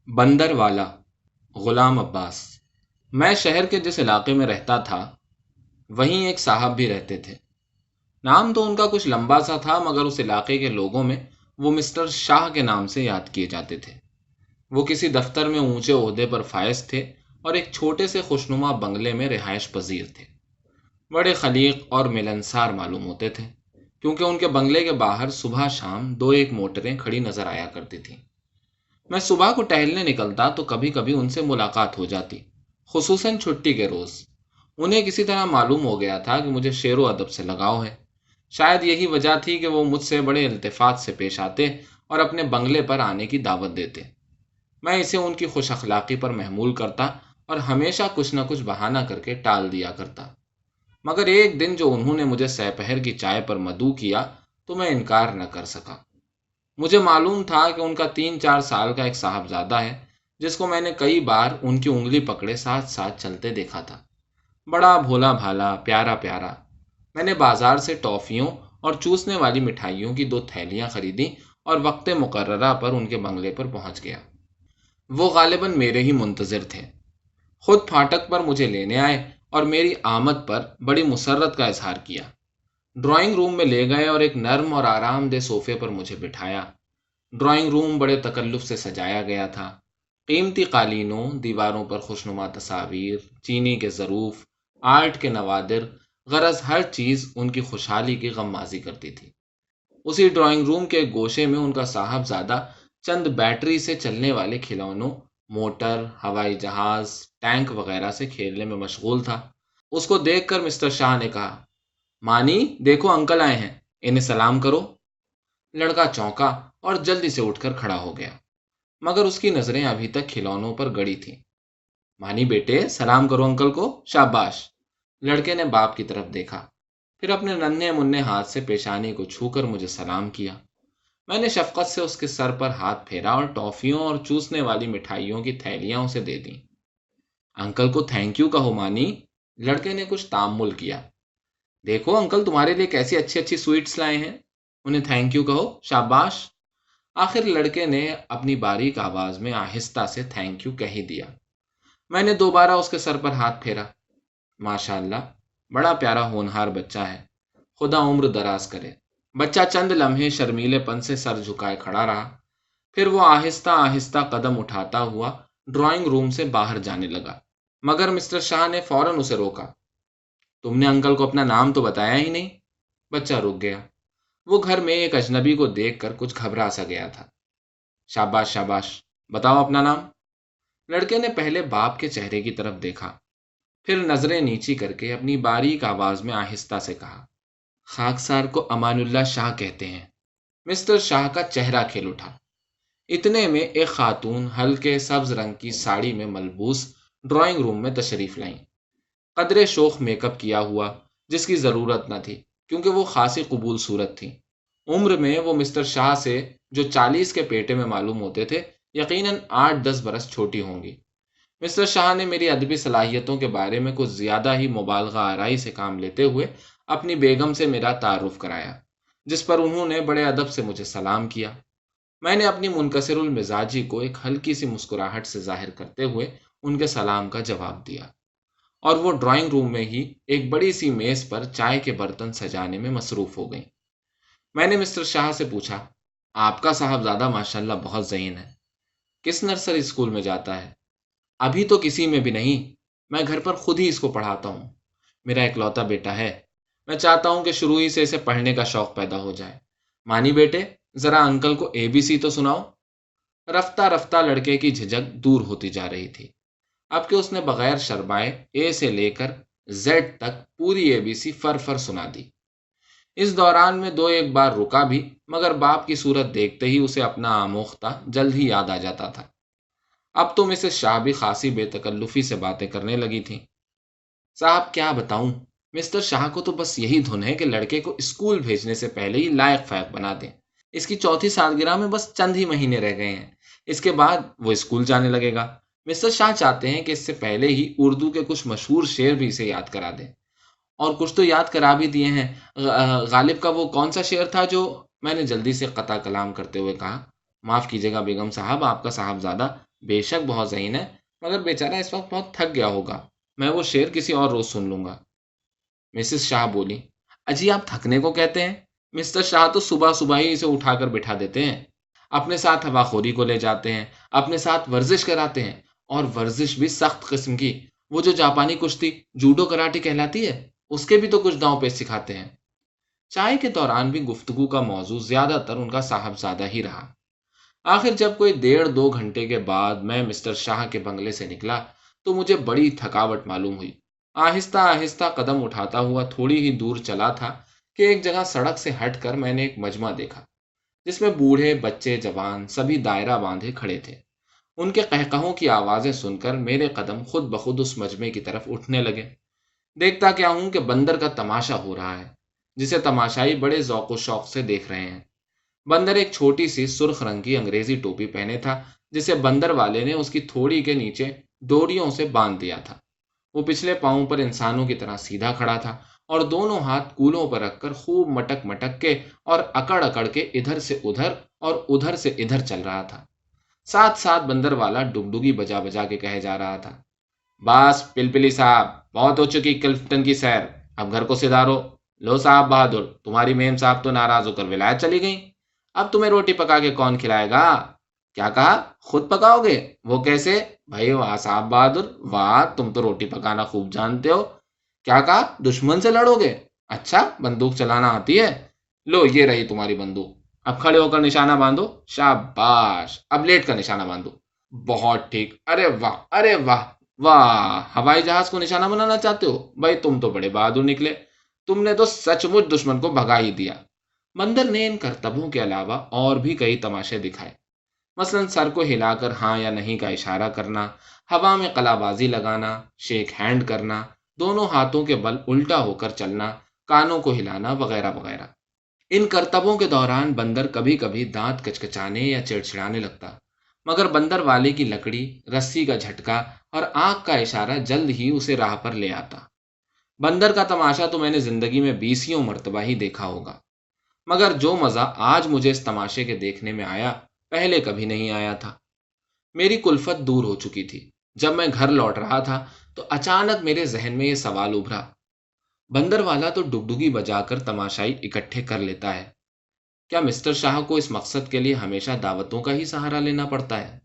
بندر والا غلام عباس۔ میں شہر کے جس علاقے میں رہتا تھا وہیں ایک صاحب بھی رہتے تھے۔ نام تو ان کا کچھ لمبا سا تھا، مگر اس علاقے کے لوگوں میں وہ مسٹر شاہ کے نام سے یاد کیے جاتے تھے۔ وہ کسی دفتر میں اونچے عہدے پر فائز تھے اور ایک چھوٹے سے خوشنما بنگلے میں رہائش پذیر تھے۔ بڑے خلیق اور ملنسار معلوم ہوتے تھے، کیونکہ ان کے بنگلے کے باہر صبح شام دو ایک موٹریں کھڑی نظر آیا کرتی تھیں۔ میں صبح کو ٹہلنے نکلتا تو کبھی کبھی ان سے ملاقات ہو جاتی، خصوصاً چھٹی کے روز۔ انہیں کسی طرح معلوم ہو گیا تھا کہ مجھے شعر و ادب سے لگاؤ ہے۔ شاید یہی وجہ تھی کہ وہ مجھ سے بڑے التفات سے پیش آتے اور اپنے بنگلے پر آنے کی دعوت دیتے۔ میں اسے ان کی خوش اخلاقی پر محمول کرتا اور ہمیشہ کچھ نہ کچھ بہانہ کر کے ٹال دیا کرتا۔ مگر ایک دن جو انہوں نے مجھے سحپہر کی چائے پر مدعو کیا تو میں انکار نہ کر سکا۔ مجھے معلوم تھا کہ ان کا 3-4 سال کا ایک صاحبزادہ ہے، جس کو میں نے کئی بار ان کی انگلی پکڑے ساتھ ساتھ چلتے دیکھا تھا۔ بڑا بھولا بھالا، پیارا پیارا۔ میں نے بازار سے ٹافیوں اور چوسنے والی مٹھائیوں کی 2 تھیلیاں خریدیں اور وقت مقررہ پر ان کے بنگلے پر پہنچ گیا۔ وہ غالباً میرے ہی منتظر تھے۔ خود پھاٹک پر مجھے لینے آئے اور میری آمد پر بڑی مسرت کا اظہار کیا۔ ڈرائنگ روم میں لے گئے اور ایک نرم اور آرام دہ صوفے پر مجھے بٹھایا۔ ڈرائنگ روم بڑے تکلف سے سجایا گیا تھا۔ قیمتی قالینوں، دیواروں پر خوشنما تصاویر، چینی کے ظروف، آرٹ کے نوادر، غرض ہر چیز ان کی خوشحالی کی غمازی کرتی تھی۔ اسی ڈرائنگ روم کے ایک گوشے میں ان کا صاحبزادہ چند بیٹری سے چلنے والے کھلونوں، موٹر، ہوائی جہاز، ٹینک وغیرہ سے کھیلنے میں مشغول تھا۔ اس کو دیکھ کر مسٹر شاہ نے کہا، مانی دیکھو انکل آئے ہیں، انہیں سلام کرو۔ لڑکا چونکا اور جلدی سے اٹھ کر کھڑا ہو گیا، مگر اس کی نظریں ابھی تک کھلونوں پر گڑی تھیں۔ مانی بیٹے سلام کرو انکل کو، شاباش۔ لڑکے نے باپ کی طرف دیکھا، پھر اپنے ننھے منھے ہاتھ سے پیشانی کو چھو کر مجھے سلام کیا۔ میں نے شفقت سے اس کے سر پر ہاتھ پھیرا اور ٹافیوں اور چوسنے والی مٹھائیوں کی تھیلیاں اسے دے دیں۔ انکل کو تھینک یو کہو مانی۔ لڑکے نے کچھ تامل کیا۔ دیکھو انکل تمہارے لیے کیسی اچھی اچھی سویٹس لائے ہیں، انہیں تھینک یو کہو، شاباش۔ آخر لڑکے نے اپنی باریک آواز میں آہستہ سے تھینک یو کہہ دیا۔ میں نے دوبارہ اس کے سر پر ہاتھ پھیرا۔ ماشاء اللہ، بڑا پیارا ہونہار بچہ ہے، خدا عمر دراز کرے۔ بچہ چند لمحے شرمیلے پن سے سر جھکائے کھڑا رہا، پھر وہ آہستہ آہستہ قدم اٹھاتا ہوا ڈرائنگ روم سے باہر جانے لگا، مگر مسٹر شاہ نے فوراً اسے روکا۔ تم نے انکل کو اپنا نام تو بتایا ہی نہیں۔ بچہ رک گیا۔ وہ گھر میں ایک اجنبی کو دیکھ کر کچھ گھبرا سا گیا تھا۔ شاباش شاباش، بتاؤ اپنا نام۔ لڑکے نے پہلے باپ کے چہرے کی طرف دیکھا، پھر نظریں نیچی کر کے اپنی باریک آواز میں آہستہ سے کہا، خاکسار کو امان اللہ شاہ کہتے ہیں۔ مسٹر شاہ کا چہرہ کھل اٹھا۔ اتنے میں ایک خاتون ہلکے سبز رنگ کی ساڑی میں ملبوس ڈرائنگ روم میں تشریف لائیں۔ قدرے شوخ میک اپ کیا ہوا، جس کی ضرورت نہ تھی کیونکہ وہ خاصی قبول صورت تھی۔ عمر میں وہ مسٹر شاہ سے جو 40 کے پیٹے میں معلوم ہوتے تھے، یقیناً 8-10 برس چھوٹی ہوں گی۔ مسٹر شاہ نے میری ادبی صلاحیتوں کے بارے میں کچھ زیادہ ہی مبالغہ آرائی سے کام لیتے ہوئے اپنی بیگم سے میرا تعارف کرایا، جس پر انہوں نے بڑے ادب سے مجھے سلام کیا۔ میں نے اپنی منکسر المزاجی کو ایک ہلکی سی مسکراہٹ سے ظاہر کرتے ہوئے ان کے سلام کا جواب دیا، اور وہ ڈرائنگ روم میں ہی ایک بڑی سی میز پر چائے کے برتن سجانے میں مصروف ہو گئیں۔ میں نے مسٹر شاہ سے پوچھا، آپ کا صاحبزادہ ماشاءاللہ بہت ذہین ہے، کس نرسری اسکول میں جاتا ہے؟ ابھی تو کسی میں بھی نہیں، میں گھر پر خود ہی اس کو پڑھاتا ہوں۔ میرا اکلوتا بیٹا ہے، میں چاہتا ہوں کہ شروع ہی سے اسے پڑھنے کا شوق پیدا ہو جائے۔ مانی بیٹے ذرا انکل کو ABC تو سناؤ۔ رفتہ رفتہ لڑکے کی جھجک دور ہوتی جا رہی تھی، اب کہ اس نے بغیر شرمائے A سے لے کر Z تک پوری ABC فر فر سنا دی۔ اس دوران میں 2-1 بار رکا بھی، مگر باپ کی صورت دیکھتے ہی اسے اپنا آموختہ جلد ہی یاد آ جاتا تھا۔ اب تو مسز شاہ بھی خاصی بے تکلفی سے باتیں کرنے لگی تھیں۔ صاحب کیا بتاؤں، مسٹر شاہ کو تو بس یہی دھن ہے کہ لڑکے کو اسکول بھیجنے سے پہلے ہی لائق فائق بنا دیں۔ اس کی 4تھی سالگرہ میں بس چند ہی مہینے رہ گئے ہیں، اس کے بعد وہ اسکول جانے لگے گا۔ مسٹر شاہ چاہتے ہیں کہ اس سے پہلے ہی اردو کے کچھ مشہور شعر بھی اسے یاد کرا دیں، اور کچھ تو یاد کرا بھی دیے ہیں۔ غالب کا وہ کون سا شعر تھا جو… میں نے جلدی سے قطع کلام کرتے ہوئے کہا، معاف کیجیے گا بیگم صاحب، آپ کا صاحبزادہ بے شک بہت ذہین ہے، مگر بیچارہ اس وقت بہت تھک گیا ہوگا، میں وہ شعر کسی اور روز سن لوں گا۔ مسز شاہ بولی، اجی آپ تھکنے کو کہتے ہیں؟ مسٹر شاہ تو صبح صبح ہی اسے اٹھا کر بٹھا دیتے ہیں، اپنے ساتھ ہوا خوری کو لے جاتے ہیں، اپنے ساتھ ورزش کراتے ہیں، اور ورزش بھی سخت قسم کی، وہ جو جاپانی کشتی جوڈو کراٹے کہلاتی ہے، اس کے بھی تو کچھ داؤں پیچ سکھاتے ہیں۔ چائے کے دوران بھی گفتگو کا موضوع زیادہ تر ان کا صاحبزادہ ہی رہا۔ آخر جب کوئی 1.5 2 گھنٹے کے بعد میں مسٹر شاہ کے بنگلے سے نکلا تو مجھے بڑی تھکاوٹ معلوم ہوئی۔ آہستہ آہستہ قدم اٹھاتا ہوا تھوڑی ہی دور چلا تھا کہ ایک جگہ سڑک سے ہٹ کر میں نے ایک مجمع دیکھا جس میں بوڑھے بچے جوان سبھی دائرہ باندھے کھڑے تھے۔ ان کے قہقہوں کی آوازیں سن کر میرے قدم خود بخود اس مجمع کی طرف اٹھنے لگے۔ دیکھتا کیا ہوں کہ بندر کا تماشا ہو رہا ہے جسے تماشائی بڑے ذوق و شوق سے دیکھ رہے ہیں۔ بندر ایک چھوٹی سی سرخ رنگ کی انگریزی ٹوپی پہنے تھا جسے بندر والے نے اس کی تھوڑی کے نیچے ڈوریوں سے باندھ دیا تھا۔ وہ پچھلے پاؤں پر انسانوں کی طرح سیدھا کھڑا تھا اور دونوں ہاتھ کولوں پر رکھ کر خوب مٹک مٹک کے اور اکڑ اکڑ کے ادھر سے ادھر اور ادھر سے ادھر چل رہا تھا۔ ساتھ ساتھ بندر والا ڈگڈگی بجا بجا کے کہے جا رہا تھا، باس پلپلی صاحب، بہت ہو چکی کلفٹن کی سیر، اب گھر کو سدھارو۔ لو صاحب بہادر، تمہاری میم صاحب تو ناراض ہو کر ولایت چلی گئی، اب تمہیں روٹی پکا کے کون کھلائے گا؟ کیا کہا؟ خود پکاؤ گے؟ وہ کیسے؟ بھائی واہ صاحب بہادر، واہ تم تو روٹی پکانا خوب جانتے ہو۔ کیا کہا؟ دشمن سے لڑو گے؟ اچھا بندوق چلانا آتی ہے؟ لو یہ رہی تمہاری بندوق، اب کھڑے ہو کر نشانہ باندھو، شاباش، اب لیٹ کر نشانہ باندھو۔ بہت ٹھیک، ارے واہ ارے واہ، واہ ہوائی جہاز کو نشانہ بنانا چاہتے ہو؟ بھائی تم تو بڑے بہادر نکلے، تم نے تو سچ مچ دشمن کو بھگا ہی دیا۔ بندر نے ان کرتبوں کے علاوہ اور بھی کئی تماشے دکھائے، مثلا سر کو ہلا کر ہاں یا نہیں کا اشارہ کرنا، ہوا میں قلا بازی لگانا، شیک ہینڈ کرنا، دونوں ہاتھوں کے بل الٹا ہو کر چلنا، کانوں کو ہلانا وغیرہ وغیرہ۔ ان کرتبوں کے دوران بندر کبھی کبھی دانت کچکچانے یا چڑچڑانے لگتا، مگر بندر والے کی لکڑی، رسی کا جھٹکا اور آنکھ کا اشارہ جلد ہی اسے راہ پر لے آتا۔ بندر کا تماشا تو میں نے زندگی میں 20 مرتبہ ہی دیکھا ہوگا، مگر جو مزہ آج مجھے اس تماشے کے دیکھنے میں آیا پہلے کبھی نہیں آیا تھا۔ میری کلفت دور ہو چکی تھی۔ جب میں گھر لوٹ رہا تھا تو اچانک میرے ذہن میں یہ سوال ابھرا، بندر والا تو ڈگڈگی بجا کر تماشائی اکٹھے کر لیتا ہے، کیا مسٹر شاہ کو اس مقصد کے لیے ہمیشہ دعوتوں کا ہی سہارا لینا پڑتا ہے؟